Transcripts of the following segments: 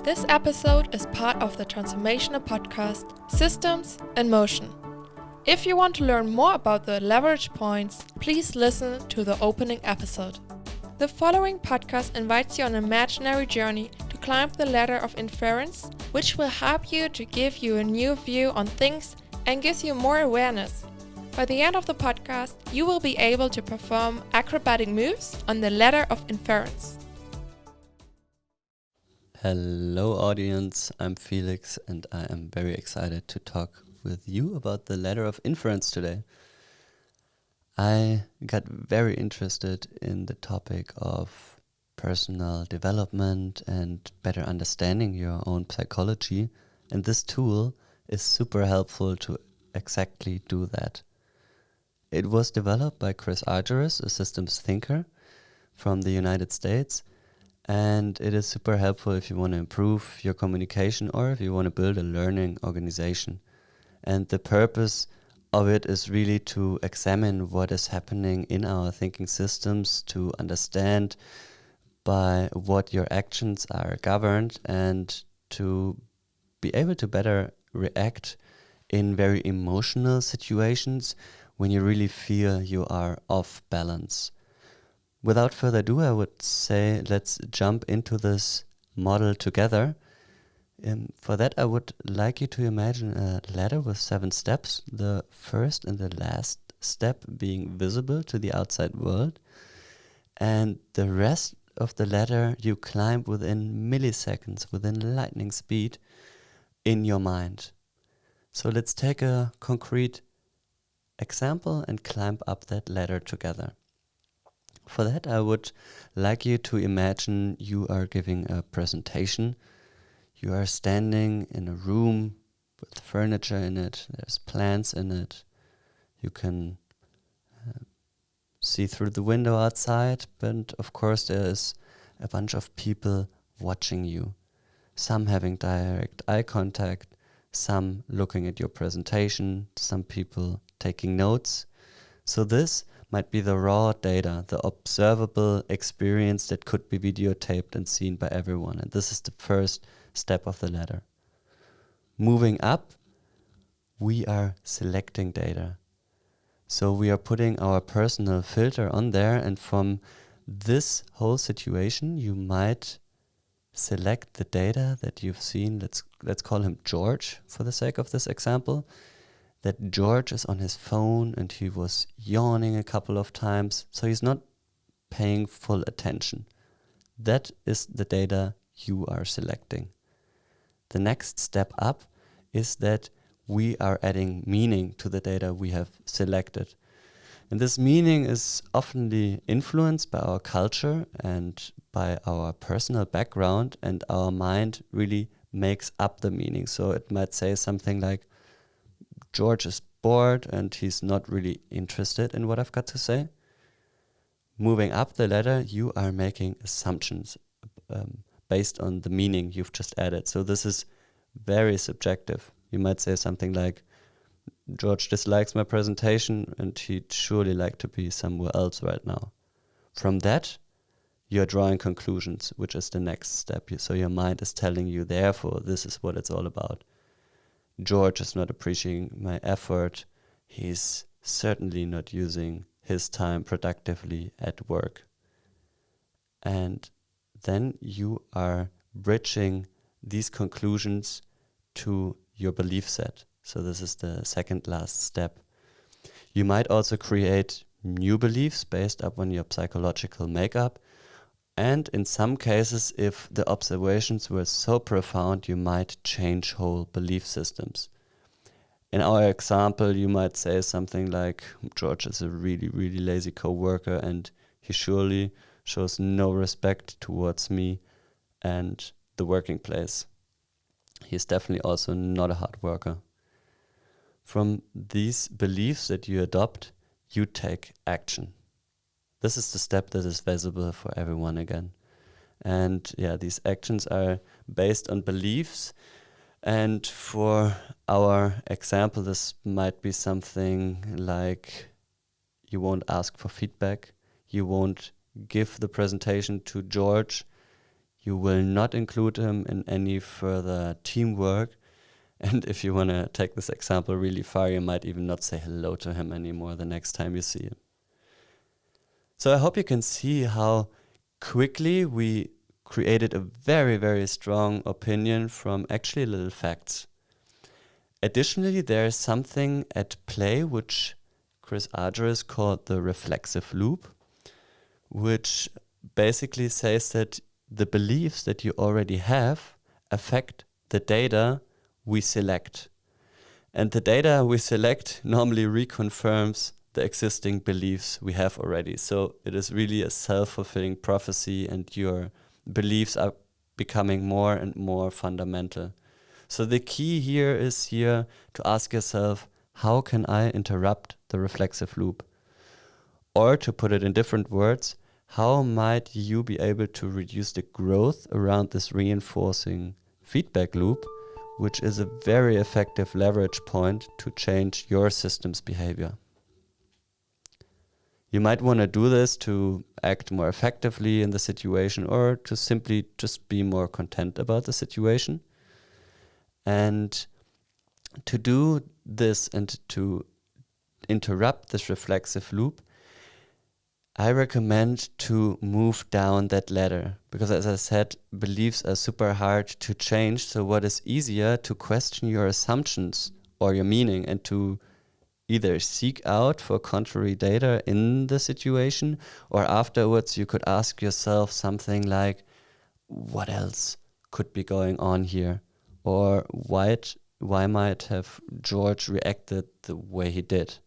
This episode is part of the Transformational Podcast, Systems in Motion. If you want to learn more about the leverage points, please listen to the opening episode. The following podcast invites you on an imaginary journey to climb the ladder of inference, which will help you to give you a new view on things and gives you more awareness. By the end of the podcast, you will be able to perform acrobatic moves on the ladder of inference. Hello audience, I'm Felix and I am very excited to talk with you about the ladder of inference today. I got very interested in the topic of personal development and better understanding your own psychology, and this tool is super helpful to exactly do that. It was developed by Chris Argyris, a systems thinker from the United States, and it is super helpful if you want to improve your communication or if you want to build a learning organization. And the purpose of it is really to examine what is happening in our thinking systems, to understand by what your actions are governed, and to be able to better react in very emotional situations when you really feel you are off balance. Without further ado, I would say let's jump into this model together. For that, I would like you to imagine a ladder with 7 steps, the first and the last step being visible to the outside world, and the rest of the ladder you climb within milliseconds, within lightning speed in your mind. So let's take a concrete example and climb up that ladder together. For that, I would like you to imagine you are giving a presentation. You are standing in a room with furniture in it. There's plants in it. You can see through the window outside, but of course there is a bunch of people watching you. Some having direct eye contact, some looking at your presentation, some people taking notes. So this might be the raw data, the observable experience that could be videotaped and seen by everyone. And this is the first step of the ladder. Moving up, we are selecting data. So we are putting our personal filter on there, and from this whole situation, you might select the data that you've seen. Let's call him George for the sake of this example. That George is on his phone and he was yawning a couple of times, so he's not paying full attention. That is the data you are selecting. The next step up is that we are adding meaning to the data we have selected. And this meaning is often influenced by our culture and by our personal background, and our mind really makes up the meaning. So it might say something like, George is bored and he's not really interested in what I've got to say. Moving up the ladder, you are making assumptions based on the meaning you've just added. So this is very subjective. You might say something like, George dislikes my presentation and he'd surely like to be somewhere else right now. From that, you're drawing conclusions, which is the next step. So your mind is telling you, therefore, this is what it's all about. George is not appreciating my effort. He's certainly not using his time productively at work. And then you are bridging these conclusions to your belief set. So this is the second last step. You might also create new beliefs based upon your psychological makeup. And in some cases, if the observations were so profound, you might change whole belief systems. In our example, you might say something like, George is a really, really lazy coworker and he surely shows no respect towards me and the working place. He's definitely also not a hard worker. From these beliefs that you adopt, you take action. This is the step that is visible for everyone again. And these actions are based on beliefs. And for our example, this might be something like you won't ask for feedback. You won't give the presentation to George. You will not include him in any further teamwork. And if you want to take this example really far, you might even not say hello to him anymore the next time you see him. So I hope you can see how quickly we created a very, very strong opinion from actually little facts. Additionally, there is something at play which Chris Argyris called the reflexive loop, which basically says that the beliefs that you already have affect the data we select. And the data we select normally reconfirms the existing beliefs we have already. So it is really a self-fulfilling prophecy, and your beliefs are becoming more and more fundamental. So the key here is to ask yourself, how can I interrupt the reflexive loop? Or to put it in different words, how might you be able to reduce the growth around this reinforcing feedback loop, which is a very effective leverage point to change your system's behavior? You might want to do this to act more effectively in the situation, or to simply just be more content about the situation. And to do this and to interrupt this reflexive loop, I recommend to move down that ladder, because as I said, beliefs are super hard to change. So what is easier, to question your assumptions or your meaning, and to either seek out for contrary data in the situation, or afterwards you could ask yourself something like, what else could be going on here? Or why might have George reacted the way he did?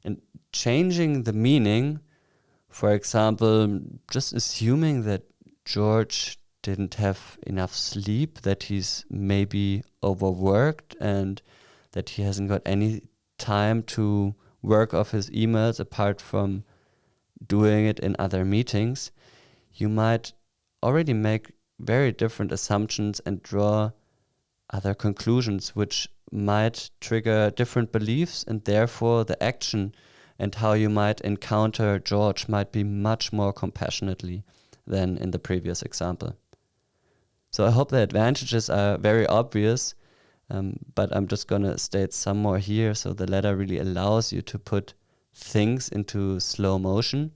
And changing the meaning, for example, just assuming that George didn't have enough sleep, that he's maybe overworked, and that he hasn't got any time to work off his emails apart from doing it in other meetings, you might already make very different assumptions and draw other conclusions, which might trigger different beliefs, and therefore the action and how you might encounter George might be much more compassionately than in the previous example. So I hope the advantages are very obvious, but I'm just going to state some more here. So the ladder really allows you to put things into slow motion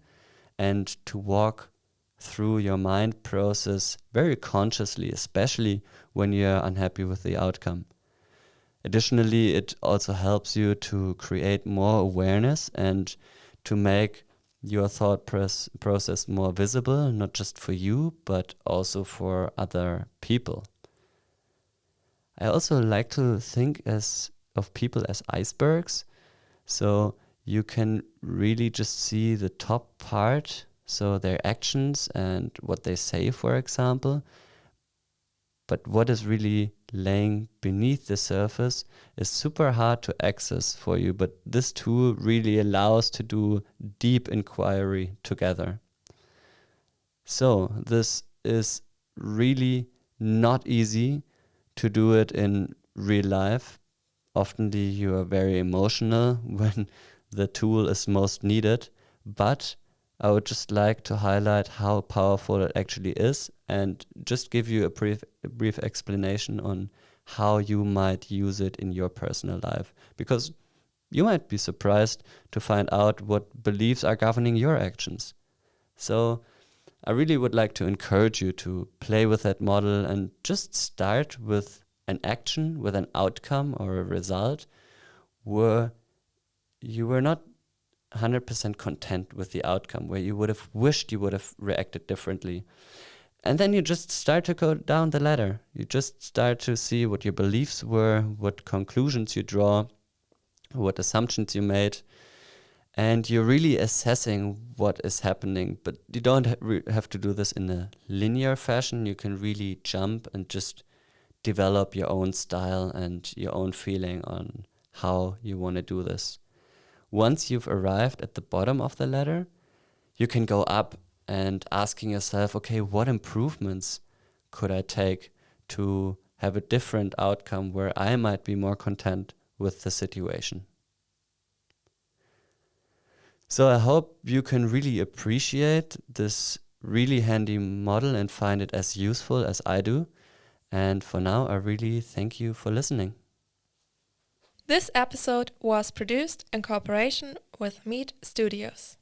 and to walk through your mind process very consciously, especially when you're unhappy with the outcome. Additionally, it also helps you to create more awareness and to make your thought process more visible, not just for you, but also for other people. I also like to think of people as icebergs. So you can really just see the top part, so their actions and what they say, for example. But what is really laying beneath the surface is super hard to access for you. But this tool really allows to do deep inquiry together. So this is really not easy to do it in real life. Often you are very emotional when the tool is most needed, but I would just like to highlight how powerful it actually is, and just give you a brief explanation on how you might use it in your personal life, because you might be surprised to find out what beliefs are governing your actions. So I really would like to encourage you to play with that model and just start with an action, with an outcome or a result where you were not 100% content with the outcome, where you would have wished you would have reacted differently. And then you just start to go down the ladder. You just start to see what your beliefs were, what conclusions you draw, what assumptions you made. And you're really assessing what is happening, but you don't have to do this in a linear fashion. You can really jump and just develop your own style and your own feeling on how you want to do this. Once you've arrived at the bottom of the ladder, you can go up and asking yourself, okay, what improvements could I take to have a different outcome where I might be more content with the situation? So I hope you can really appreciate this really handy model and find it as useful as I do. And for now, I really thank you for listening. This episode was produced in cooperation with Meeet Studios.